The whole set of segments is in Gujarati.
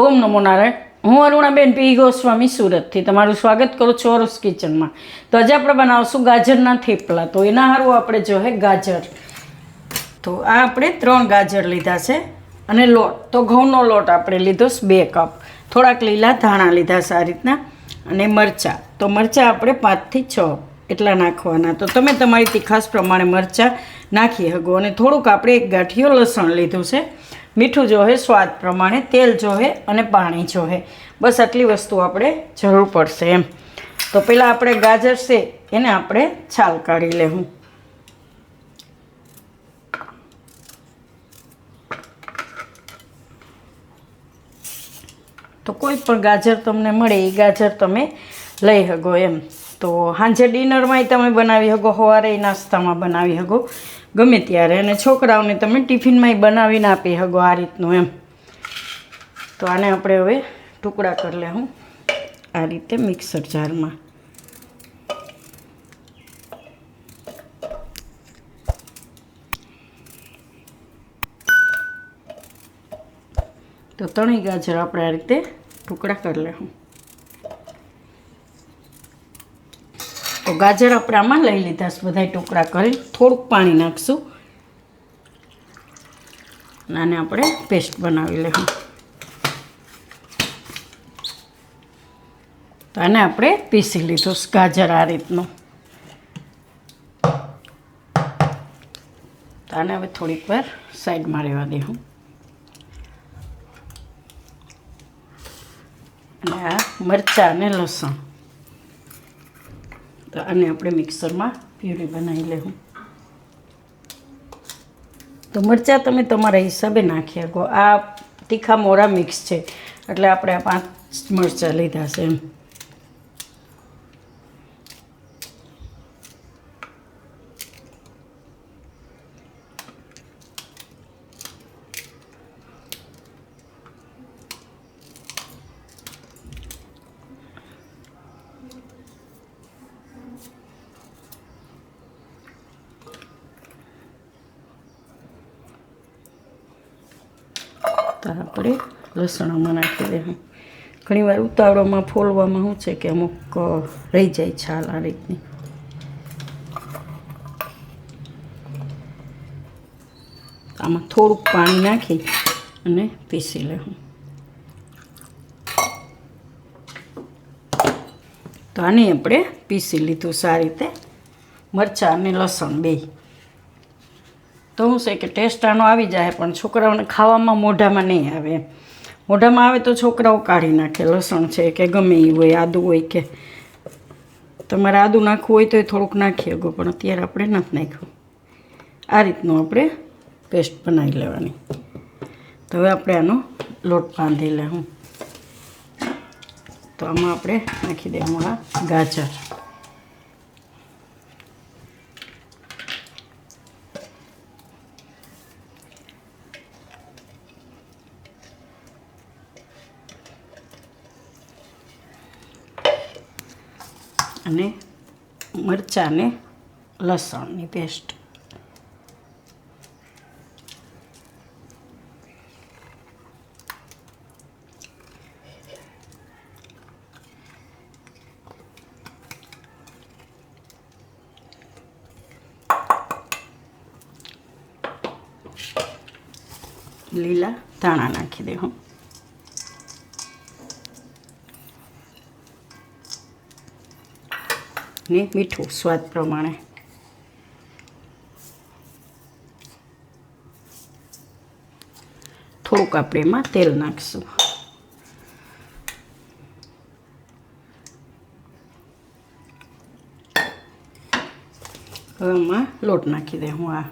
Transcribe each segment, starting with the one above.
ઓમ નમો નારાયણ. હું અરુણાબેન પી ગોસ્વામી સુરતથી તમારું સ્વાગત કરું છું અરુસ કિચનમાં. તો આજે આપણે બનાવશું ગાજરના થેપલા. તો એના હારું આપણે જોઈએ ગાજર. તો આ આપણે 3 ગાજર લીધા છે અને લોટ તો ઘઉંનો લોટ આપણે લીધો 2 કપ. થોડાક લીલા ધાણા લીધા છે આ રીતના અને મરચાં. તો મરચાં આપણે 5 થી 6 એટલા નાખવાના. તો તમે તમારી તીખાસ પ્રમાણે મરચાં નાખી શકો. અને થોડુંક આપણે 1 ગાંઠિયો લસણ લીધું છે. મીઠું જોહે સ્વાદ પ્રમાણે, તેલ જોહે અને પાણી જોહે. બસ આટલી વસ્તુ આપણે જરૂર પડશે એમ. તો પહેલાં આપણે ગાજર છે એને આપણે છાલ કાઢી લેવું. તો કોઈ પણ ગાજર તમને મળે એ ગાજર તમે લઈ શકો એમ. તો સાંજે ડિનરમાંય તમે બનાવી શકો, સવારે નાસ્તામાં બનાવી શકો, ગમે ત્યારે. અને છોકરાઓને તમે ટિફિનમાંય બનાવીને આપી શકો આ રીતનું એમ. તો આને આપણે હવે ટુકડા કરી લેવું આ રીતે મિક્સર જારમાં. તો 3 ગાજર આપણે આ રીતે ટુકડા કરી લેવું. તો ગાજર આપણે આમાં લઈ લીધા છે બધા ટુકડા કરી. થોડુંક પાણી નાખશું અને આને આપણે પેસ્ટ બનાવી લેવું. તો આને આપણે પીસી લીધું ગાજર આ રીતનું. તો આને હવે થોડીક વાર સાઈડમાં રહેવા દેવું. અને આ મરચાં અને લસણ, તો આને આપણે મિક્સરમાં પ્યુરી બનાવી લેવું. તો મરચાં તમે તમારા હિસાબે નાખી શકો. આ તીખા મોરા મિક્સ છે એટલે આપણે આ 5 મરચાં લીધા છે એમ. તો આપણે લસણમાં નાખી દઈશું. ઘણીવાર ઉતાવળમાં ફોલવામાં શું છે કે અમુક રહી જાય છાલ આ રીતની. આમાં થોડુંક પાણી નાખી અને પીસી લેવું. તો આને આપણે પીસી લીધું સારી રીતે, મરચાં અને લસણ બે. તો શું છે કે ટેસ્ટ આનો આવી જાય, પણ છોકરાઓને ખાવામાં મોઢામાં નહીં આવે. મોઢામાં આવે તો છોકરાઓ કાઢી નાખે. લસણ છે કે ગમે એ હોય, આદું હોય કે તમારે આદું નાખવું હોય તો એ થોડુંક નાખી શકો, પણ અત્યારે આપણે નથી નાખ્યું. આ રીતનું આપણે પેસ્ટ બનાવી લેવાની. તો હવે આપણે આનો લોટ બાંધી લેવું. તો આમાં આપણે નાખી દેવું આ ગાજર. અને મરચાં ને લસણની પેસ્ટ. લીલા ધાણા નાખી દે હું. ને મીઠું સ્વાદ પ્રમાણે. થોડુંક આપણે એમાં તેલ નાખીશું. હવે આમાં લોટ નાખી દે હું. આ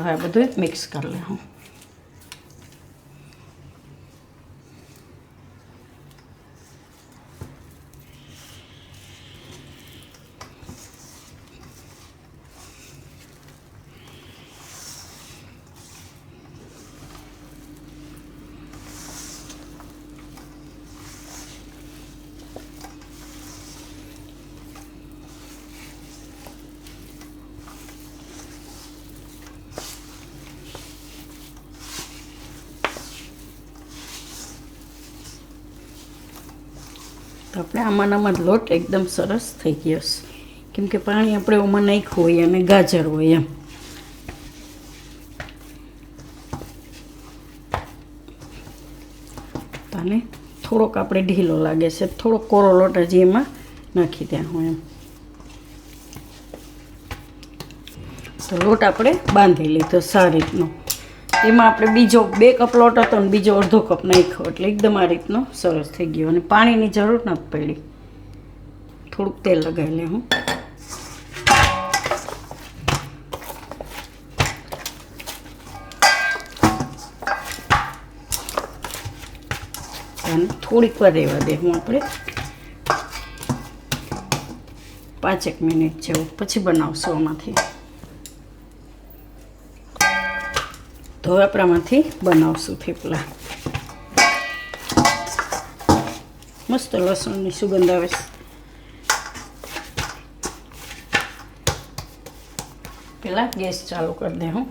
હવે બધું મિક્સ કરી લે હું. આપણે આમાં જ લોટ એકદમ સરસ થઈ ગયો છે, કેમ કે પાણી આપણે ઓમાં નાખ્યું હોય અને ગાજર હોય એમ. અને થોડોક આપણે ઢીલો લાગે છે, થોડોક કોરો લોટ હજી એમાં નાખી ત્યાં હું એમ. તો લોટ આપણે બાંધી લીધો સારી રીતનો. એમાં આપણે બીજો 2 કપ લોટ હતો ને બીજો અડધો કપ નાખ્યો એટલે એકદમ આ રીતનો સરસ થઈ ગયો. અને પાણીની જરૂર નથી પડી. થોડુંક તેલ લગાવી લે હું. અને થોડીક વાર રહેવા દે હું આપણે 5 મિનિટ જેવું, પછી બનાવશું આમાંથી. તો હવે આપણામાંથી બનાવશું થેપલા. મસ્ત લસણની સુગંધ આવે છે. પહેલાં ગેસ ચાલુ કરી દે હું.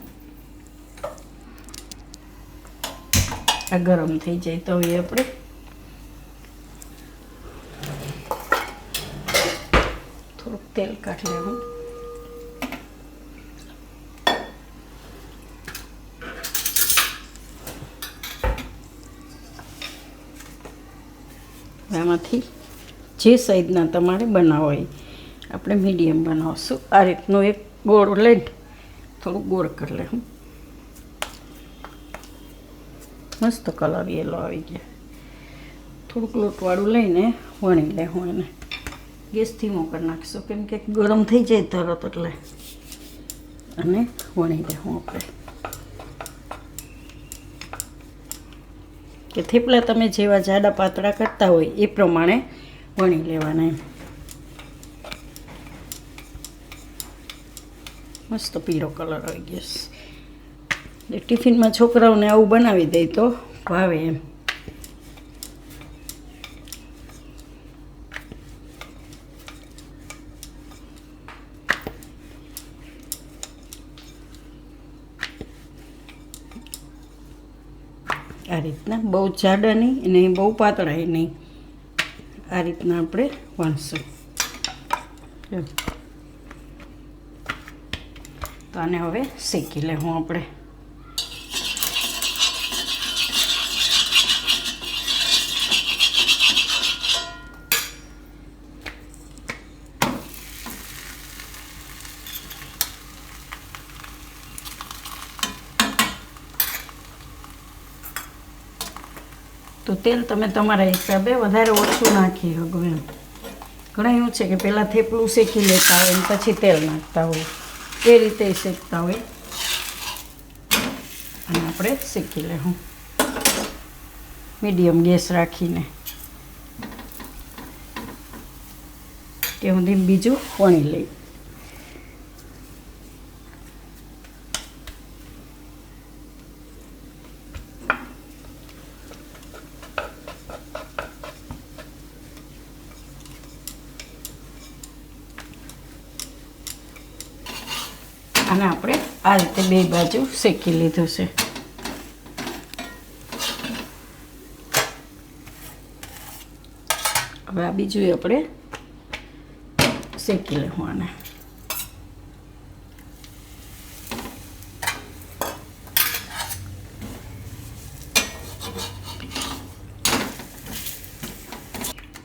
આ ગરમ થઈ જાય તો એ આપણે થોડુંક તેલ કાઢી લેવું. આમાંથી જે સાઈઝના તમારે બનાવો હોય, આપણે મીડિયમ બનાવશું. આ રીતનું એક ગોળ લઈને થોડુંક ગોળ કરી લે હું. મસ્ત કલર યેલો આવી ગયા. થોડુંક લોટવાળું લઈને વણી લે હું એને. ગેસ ધીમો કરી નાખશું કેમ કે ગરમ થઈ જાય તરત એટલે. અને વણી લે હું આપણે. કે થેપલા તમે જેવા જાડા પાતળા કરતા હોય એ પ્રમાણે વણી લેવાના એમ. મસ્ત પીળો કલર આવી ગયો. ટિફિનમાં છોકરાઓને આવું બનાવી દે તો ભાવે એમ. આ રીતના બહુ જાડા નહીં અને બહુ પાતળા નહીં, આ રીતના આપણે વણશું. તો આને હવે શેકી લેવું આપણે. તો તેલ તમે તમારા હિસાબે વધારે ઓછું નાખી શકો એમ. ઘણા એવું છે કે પહેલાં થેપલું શેકી લેતા હોય અને પછી તેલ નાખતા હોય, એ રીતે શેકતા હોય. અને આપણે શેકી લેવું મીડિયમ ગેસ રાખીને. કે હું બીજું વણી લઈ. અને આપણે આ રીતે 2 બાજુ શેકી લીધું છે. હવે આ બીજું આપણે શેકી લેવું આને.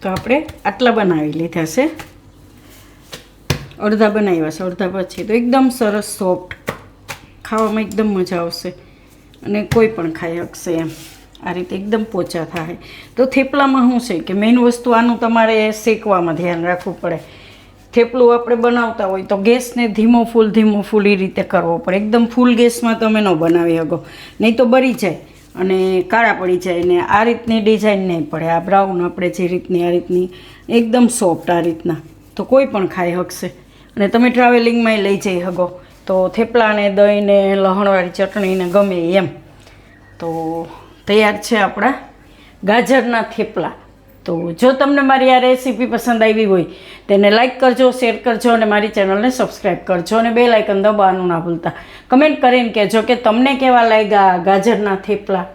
તો આપણે આટલા બનાવી લીધા છે. અડધા બનાવ્યા છે, અડધા પછી. તો એકદમ સરસ સોફ્ટ, ખાવામાં એકદમ મજા આવશે અને કોઈ પણ ખાઈ શકશે એમ. આ રીતે એકદમ પોચા થાય. તો થેપલામાં શું છે કે મેઇન વસ્તુ આનું તમારે શેકવામાં ધ્યાન રાખવું પડે. થેપલું આપણે બનાવતા હોય તો ગેસને ધીમો ફૂલ એ રીતે કરવો પડે. એકદમ ફૂલ ગેસમાં તમે ન બનાવી શકો, નહીં તો બળી જાય અને કાળા પડી જાય. ને આ રીતની ડિઝાઇન નહીં પડે. આ બ્રાઉન આપણે જે રીતની આ રીતની એકદમ સોફ્ટ આ રીતના તો કોઈ પણ ખાઈ શકશે. અને તમે ટ્રાવેલિંગમાં લઈ જઈ શકો તો થેપલાને દહીંને લસણવાળી ચટણીને ગમે એમ. તો તૈયાર છે આપણા ગાજરના થેપલા. તો જો તમને મારી આ રેસીપી પસંદ આવી હોય તેને લાઇક કરજો, શેર કરજો અને મારી ચેનલને સબસ્ક્રાઈબ કરજો અને બેલ આઇકન દબાવવાનું ના ભૂલતા. કમેન્ટ કરીને કહેજો કે તમને કેવા લાગ્યા ગાજરના થેપલા.